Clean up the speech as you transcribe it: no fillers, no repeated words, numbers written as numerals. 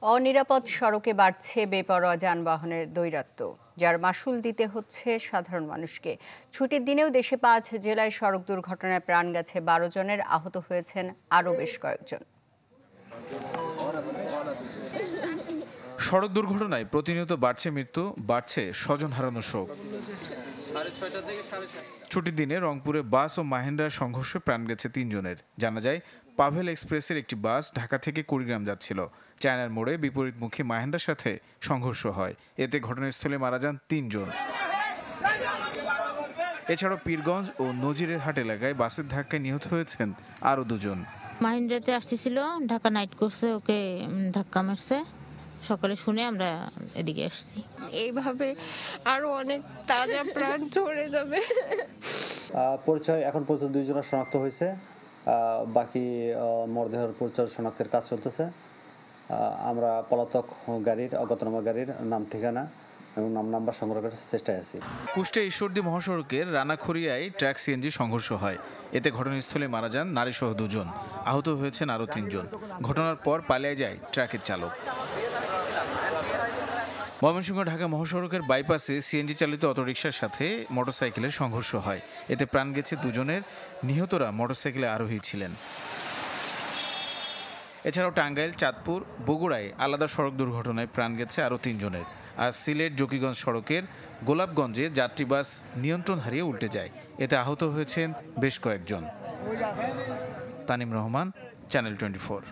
অনিরাপদ সড়কে বাড়ছে বেপরোয়া যানবাহনের দৌরাত্ম্য, যার মাশুল দিতে হচ্ছে সাধারণ মানুষকে। ছুটির দিনেও দেশে 5 জেলায় সড়ক দুর্ঘটনায় প্রাণ গেছে 12 জনের, আহত হয়েছেন আরও বেশ কয়েকজন। সড়ক দুর্ঘটনায় প্রতিনিয়ত বাড়ছে মৃত্যু, বাড়ছে স্বজন হারানোর শোক। ছুটির দিনে রংপুরে বাস ও মাহেন্দ্রার সংঘর্ষে প্রাণ গেছে 3 জনের। জানা যায়, পাভেল এক্সপ্রেসের একটি বাস ঢাকা থেকে কুড়িগ্রাম যাচ্ছিল। চায়নার মোড়ে বিপরীতমুখী মাহেন্দ্রার সাথে সংঘর্ষ হয়। এতে ঘটনাস্থলে মারা যান 3 জন। এছাড়াও পীরগঞ্জ ও নজিরের হাট এলাকায় বাসের ধাক্কায় নিহত হয়েছেন আরও 2 জন। মাহিন্দ্রাতে আসতেছিল, ঢাকা নাইট করছে, ওকে ধাক্কা মারছে। সকালে শুনে আমরা এদিকে আসছি। এইভাবে আরো অনেক তাজা প্রাণ ঝরে যাবে। পরিচয় এখন পর্যন্ত 2 জনের শনাক্ত হয়েছে, বাকি মরদেহের পরিচয় শনাক্তের কাজ চলতেছে। আমরা পলাতক গাড়ির, অজ্ঞাতনামা গাড়ির নাম ঠিকানা এবং নাম্বার সংগ্রহ করার চেষ্টায় আছি। কুষ্টিয়া ঈশ্বরদী মহাসড়কের রানাখড়িয়ায় ট্রাক সিএনজি সংঘর্ষ হয়। এতে ঘটনাস্থলে মারা যান নারীসহ 2 জন, আহত হয়েছেন আরও 3 জন। ঘটনার পর পালিয়ে যায় ট্রাকের চালক। ময়মনসিংহ ঢাকা মহাসড়কের বাইপাসে সিএনজি চালিত অটোরিকশার সাথে মোটরসাইকেলের সংঘর্ষ হয়। এতে প্রাণ গেছে 2 জনের, নিহতরা মোটরসাইকেলে আরোহী ছিলেন। এছাড়াও টাঙ্গাইল, চাঁদপুর, বগুড়ায় আলাদা সড়ক দুর্ঘটনায় প্রাণ গেছে আরও 3 জনের। আর সিলেট জকিগঞ্জ সড়কের গোলাপগঞ্জে যাত্রীবাস নিয়ন্ত্রণ হারিয়ে উল্টে যায়। এতে আহত হয়েছেন বেশ কয়েকজন। তানিম রহমান, চ্যানেল 24।